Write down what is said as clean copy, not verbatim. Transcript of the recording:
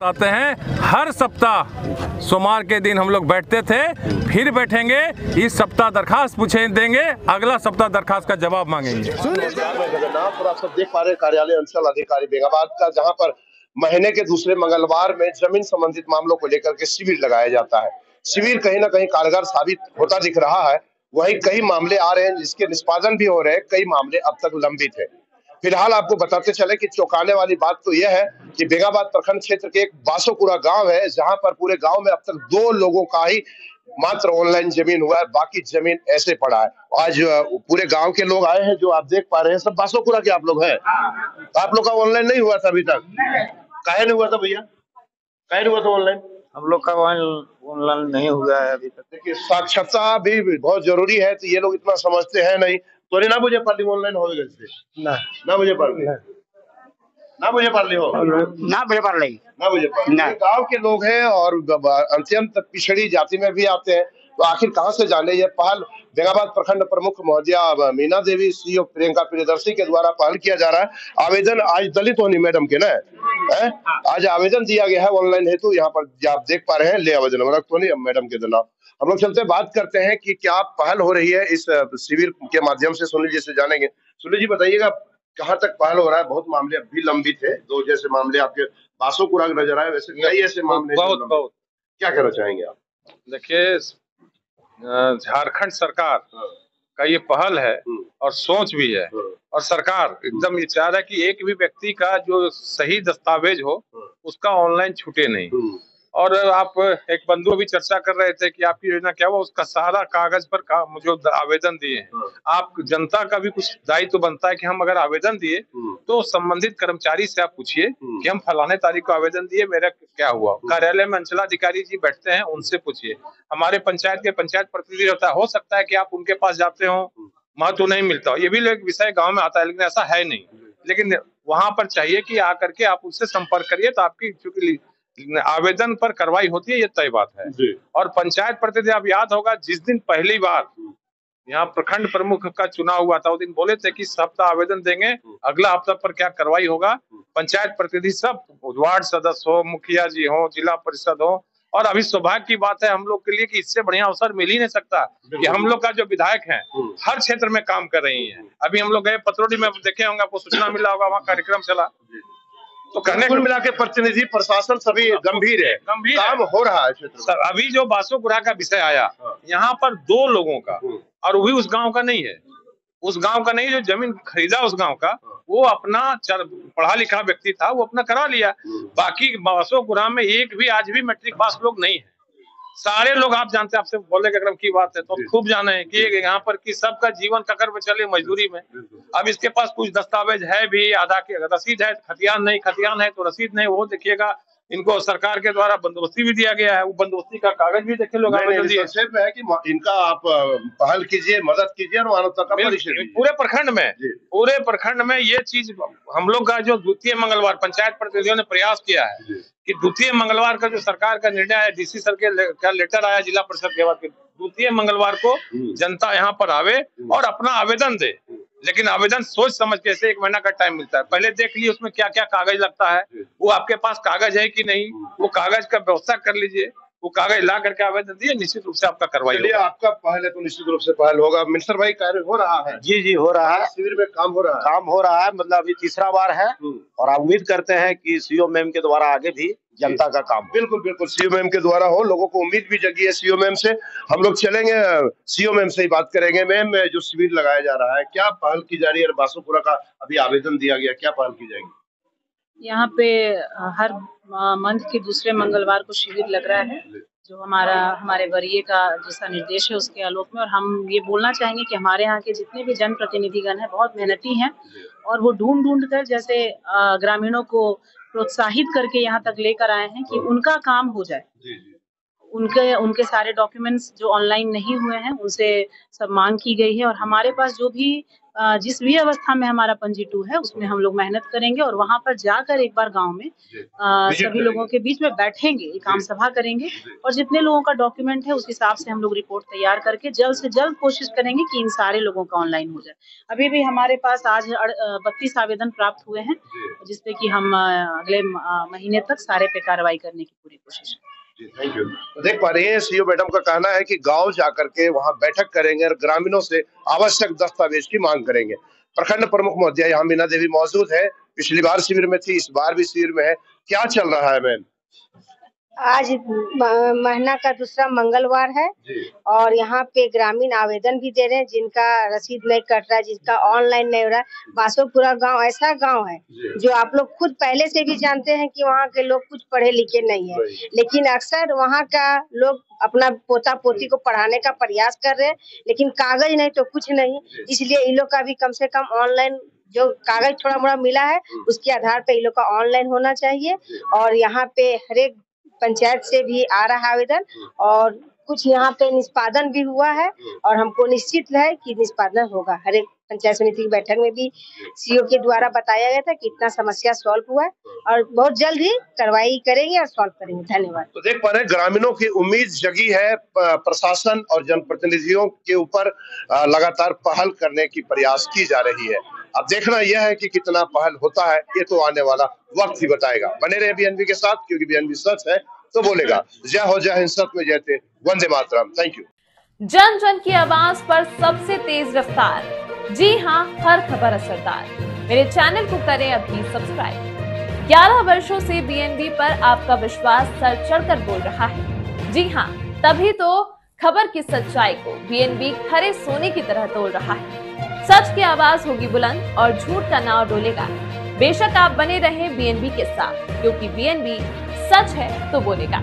आते हैं हर सप्ताह सोमवार के दिन हम लोग बैठते थे, फिर बैठेंगे। इस सप्ताह दरखास्त पूछे देंगे, अगला सप्ताह दरखास्त का जवाब मांगेंगे। आप सब देख पा रहे हैं कार्यालय अंचल अधिकारी बेगाबाद का, जहां पर महीने के दूसरे मंगलवार में जमीन संबंधित मामलों को लेकर के शिविर लगाया जाता है। शिविर कहीं ना कहीं कारगर साबित होता दिख रहा है। वहीं कई मामले आ रहे हैं जिसके निष्पादन भी हो रहे हैं, कई मामले अब तक लंबित है। फिलहाल आपको बताते चले कि चौंकाने वाली बात तो यह है कि बेगाबाद प्रखंड क्षेत्र के एक बासोपुरा गांव है, जहां पर पूरे गांव में अब तक 2 लोगों का ही मात्र ऑनलाइन जमीन हुआ है, बाकी जमीन ऐसे पड़ा है। आज पूरे गांव के लोग आए हैं, जो आप देख पा रहे हैं सब बासोपुरा के आप लोग हैं। आप लोग का ऑनलाइन नहीं हुआ था अभी तक? काहे नहीं हुआ था भैया? काहे नहीं हुआ था ऑनलाइन? हम लोग का ऑनलाइन नहीं हुआ है अभी तक। देखिए, साक्षरता भी बहुत जरूरी है, तो ये लोग इतना समझते हैं नहीं। तो ना मुझे पढ़ ऑनलाइन हो गए ना मुझे पढ़ ना मुझे पढ़ ली हो ना मुझे पढ़ ली ना मुझे गांव के लोग हैं और अत्यंत पिछड़ी जाति में भी आते हैं, तो आखिर कहां से जाने। ये पहल बेगाबाद प्रखंड प्रमुख महोदया मीना देवी सीईओ प्रियंका प्रियदर्शी के द्वारा पहल किया जा रहा है। आवेदन आज दलित होनी मैडम के ना आज आवेदन दिया गया है ऑनलाइन हेतु। यहाँ पर आप देख पा रहे हैं ले आवेदन मैडम के नाम। हम लोग चलते बात करते हैं कि क्या पहल हो रही है इस शिविर के माध्यम से। सुनील जी से जानेंगे। सुनील जी बताइएगा, कहाँ तक पहल हो रहा है? बहुत मामले अब भी लंबित है, 2 जैसे मामले आपके बासोपुरा नजर आए, वैसे कई ऐसे मामले बहुत क्या कहना चाहेंगे आप? देखिए, झारखंड सरकार का ये पहल है और सोच भी है, और सरकार एकदम ये चाह रहा है कि एक भी व्यक्ति का जो सही दस्तावेज हो उसका ऑनलाइन छूटे नहीं। और आप एक बंधु भी चर्चा कर रहे थे कि आपकी योजना क्या हुआ, उसका सारा कागज पर जो आवेदन दिए हैं। आप जनता का भी कुछ दायित्व बनता है कि हम अगर आवेदन दिए तो संबंधित कर्मचारी से आप पूछिए कि हम फलाने तारीख को आवेदन दिए, मेरा क्या हुआ। कार्यालय में अंचलाधिकारी जी बैठते हैं, उनसे पूछिए। हमारे पंचायत के पंचायत प्रतिनिधि होता है, हो सकता है कि आप उनके पास जाते हो, महत्व नहीं मिलता हो, ये भी एक विषय गाँव में आता है, लेकिन ऐसा है नहीं। लेकिन वहां पर चाहिए कि आकर के आप उससे संपर्क करिए, तो आपकी चूंकि आवेदन पर कार्रवाई होती है, ये तय बात है। और पंचायत प्रतिनिधि, आप याद होगा जिस दिन पहली बार यहाँ प्रखंड प्रमुख का चुनाव हुआ था, उस दिन बोले थे कि इस हफ्ता आवेदन देंगे, अगला हफ्ता पर क्या कार्रवाई होगा। पंचायत प्रतिनिधि सब, वार्ड सदस्य हो, मुखिया जी हो, जिला परिषद हो। और अभी सौभाग्य की बात है हम लोग के लिए कि इससे बढ़िया अवसर मिल ही नहीं सकता कि हम लोग का जो विधायक हैं हर क्षेत्र में काम कर रही हैं। अभी हम लोग गए पतरोड़ी में, देखे होंगे, आपको सूचना मिला होगा, वहाँ कार्यक्रम चला। तो कहने कुल मिला के प्रतिनिधि प्रशासन सभी गंभीर है, काम हो रहा है सर। अभी जो बासोपुरा का विषय आया, यहाँ पर 2 लोगों का, और वो भी उस गांव का नहीं है, उस गांव का नहीं, जो जमीन खरीदा उस गांव का, वो अपना पढ़ा लिखा व्यक्ति था, वो अपना करा लिया। बाकी बासोपुरा में एक भी आज भी मैट्रिक पास लोग नहीं है। सारे लोग, आप जानते हैं, आपसे बोलने के क्रम की बात है तो खूब जाने हैं कि यहाँ पर कि सबका जीवन ककर पे चले मजदूरी में। अब इसके पास कुछ दस्तावेज है भी, आधा की रसीद है, खतियान नहीं, खतियान है तो रसीद नहीं, वो देखिएगा। इनको सरकार के द्वारा बंदोबस्ती भी दिया गया है, वो बंदोबस्ती का कागज भी देखे लोग आवेदन दिए है कि इनका आप पहल कीजिए, मदद कीजिए और मानवता का परिचय पूरे प्रखंड में ये चीज हम लोग का जो द्वितीय मंगलवार पंचायत प्रतिनिधियों ने प्रयास किया है कि द्वितीय मंगलवार का जो सरकार का निर्णय है, डीसी सर का लेटर आया जिला परिषद के बाद, द्वितीय मंगलवार को जनता यहाँ पर आवे और अपना आवेदन दे। लेकिन आवेदन सोच समझ के, 1 महीना का टाइम मिलता है, पहले देख लीजिए उसमें क्या क्या कागज लगता है, वो आपके पास कागज है कि नहीं, वो कागज का व्यवस्था कर लीजिए, वो कागज ला करके आवेदन दिए, निश्चित रूप से आपका कार्रवाई होगा। आपका पहल है तो निश्चित रूप से पहल होगा। मिनिस्टर भाई, कार्य हो रहा है? जी हो रहा है, शिविर में काम हो रहा है, मतलब अभी तीसरा बार है और आप उम्मीद करते हैं कि सीओ मैम के द्वारा आगे भी जनता का काम। बिल्कुल सीओ मैम के द्वारा हो, लोगों को उम्मीद भी जगी है सीओ मैम से। हम लोग चलेंगे, सीओ मैम से ही बात करेंगे। मैम, जो शिविर लगाया जा रहा है, क्या पहल की जा रही है? बासोपुरा का अभी आवेदन दिया गया, क्या पहल की जाएगी? यहाँ पे हर मंथ के दूसरे मंगलवार को शिविर लग रहा है, जो हमारे वरीय का जैसा निर्देश है उसके आलोक में। और हम ये बोलना चाहेंगे कि हमारे यहाँ के जितने भी जनप्रतिनिधिगण हैं बहुत मेहनती हैं, और वो ढूंढ कर जैसे ग्रामीणों को प्रोत्साहित करके यहाँ तक लेकर आए हैं कि उनका काम हो जाए। उनके सारे डॉक्यूमेंट्स जो ऑनलाइन नहीं हुए हैं उनसे सब मांग की गई है, और हमारे पास जो भी जिस भी अवस्था में हमारा पंजी 2 है उसमें हम लोग मेहनत करेंगे और वहां पर जाकर एक बार गांव में सभी लोगों के बीच में बैठेंगे, एक आम सभा करेंगे और जितने लोगों का डॉक्यूमेंट है उस हिसाब से हम लोग रिपोर्ट तैयार करके जल्द से जल्द कोशिश करेंगे कि इन सारे लोगों का ऑनलाइन हो जाए। अभी भी हमारे पास आज 32 आवेदन प्राप्त हुए हैं, जिसपे कि हम अगले महीने तक सारे पे कार्रवाई करने की पूरी कोशिश करेंगे। Thank you. तो देख पा रही है सीओ मैडम का कहना है कि गांव जाकर के वहां बैठक करेंगे और ग्रामीणों से आवश्यक दस्तावेज की मांग करेंगे। प्रखंड प्रमुख महोदया यहाँ मीना देवी मौजूद है, पिछली बार शिविर में थी, इस बार भी शिविर में है। क्या चल रहा है मैम? आज महीना का दूसरा मंगलवार है और यहाँ पे ग्रामीण आवेदन भी दे रहे हैं जिनका रसीद नहीं कट रहा है, जिसका ऑनलाइन नहीं हो रहा है। बासोपुरा गांव ऐसा गांव है जो आप लोग खुद पहले से भी जानते हैं कि वहाँ के लोग कुछ पढ़े लिखे नहीं है, लेकिन अक्सर वहाँ का लोग अपना पोता पोती को पढ़ाने का प्रयास कर रहे हैं, लेकिन कागज नहीं तो कुछ नहीं। इसलिए इन लोग का भी कम से कम ऑनलाइन जो कागज थोड़ा मोड़ा मिला है उसके आधार पे इन लोग का ऑनलाइन होना चाहिए। और यहाँ पे हर एक पंचायत से भी आ रहा है आवेदन और कुछ यहाँ पे निष्पादन भी हुआ है और हमको निश्चित है कि निष्पादन होगा। हर एक पंचायत समिति की बैठक में भी सीओ के द्वारा बताया गया था कि इतना समस्या सॉल्व हुआ है और बहुत जल्द ही कार्रवाई करेंगे और सॉल्व करेंगे। धन्यवाद। तो देख पा रहे हैं ग्रामीणों की उम्मीद जगी है, प्रशासन और जनप्रतिनिधियों के ऊपर लगातार पहल करने की प्रयास की जा रही है। अब देखना यह है कि कितना पहल होता है, ये तो आने वाला वक्त ही बताएगा। बने रहे बीएनबी के साथ, क्योंकि बीएनबी सच है तो बोलेगा। जय हो, जय हिंद, सत्य में जयते, वंदे मातरम। Thank you. जन जन की आवाज पर सबसे तेज रफ्तार, जी हाँ, हर खबर असरदार। मेरे चैनल को करें अभी सब्सक्राइब। 11 वर्षों से बीएनबी पर आपका विश्वास सर चढ़कर बोल रहा है। जी हाँ, तभी तो खबर की सच्चाई को बीएनबी खरे सोने की तरह तोल रहा है। सच की आवाज होगी बुलंद और झूठ का नाव डोलेगा। बेशक आप बने रहें बीएनबी के साथ, क्योंकि बीएनबी सच है तो बोलेगा।